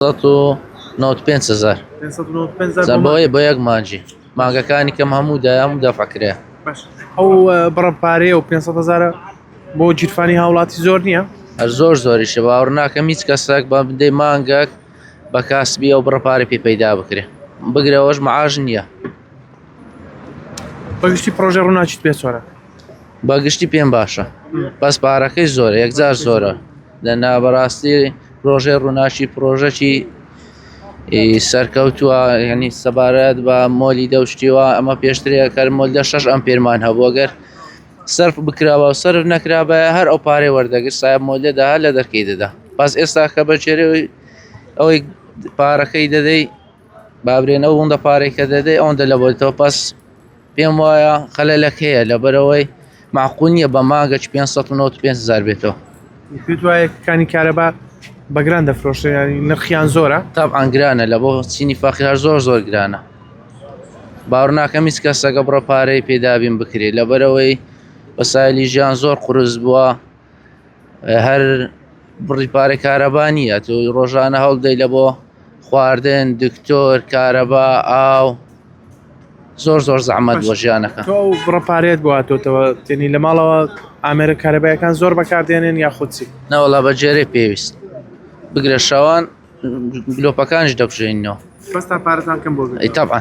595,000 595,000 بۆیە بۆ یەک مانجی مانگەکانی کەم هەموو دەفعکرێ باش ئەو بڕە پارەیە و 500,000 بۆ جیرفانی هاوڵاتی زۆر نییە هەر زۆریشە باوەڕ ناکەم هیچ کەسێک بە بدەی مانگەک بە کاسبی ئەو بڕەپارە پێ پەیدا بکرێ بگرەوەش مەعاژ نییە بەگشتی پرۆژە ڕووناچیت پێ چۆرە بەگشتی پێم باشە بەس پارەکەی زۆرە یەکجار زۆرە لە نابەڕاستی پرۆژێ ڕووناچی پرۆژەکی سەرکەوتووە یعنی سەبارەت بە مۆلی دەوشتیوە ئەمە پێشترەیە کە مۆلدە 6 ئەمپێرمان هەبوو ئەگەر سەرف بکراوە و سەرف نەکرابە هەر ئەو پارەی وەردەگرت سایب مۆلدەدا هەر لە دەرکەی دەدا بەس ئێستا کە بەچێرەوەی ئەوەی پارەکەی دەدەی بابرێنەوە هەندە پارێک کە دەدەی ئەوەندە لە بۆیتەوە پس پێم وایە خەلەلەک هەیە لەبەرەوەی معقول نییە بە ماگەچ 595,000 بێتەوە پێت وایە کانی کارەبا بەگران دەفرۆشێ ینی نرخیان زۆرە تەبعاً گرانە لە بۆ چینی فەقیر هەر زۆر گرانە باوەڕ ناکەم هیچ کەسەکە بڕە پارەی پێدابین بکرێت لەبەرەوەی وەسایلی ژیان زۆر قورس بووە هەر بڕی پارەی کارەبا نییە تو ڕۆژانە هەڵدەی لە بۆ خواردن دکتۆر کارەبا ئاو زۆر زەحمەت بۆ ژیانەکە تۆ ئەو بڕە پارەیەت بۆ هاتۆتەوە تێنی لە ماڵەوە ئامێرە کارەبایەکان زۆر بەکاردێنێن یا خودچی نەوەڵا بە جێرەی پێویست بگرە شەوان گلۆپەکانش دەکوژێنەوە بەستا پارەتان کەم بۆ ئەی تەبعاً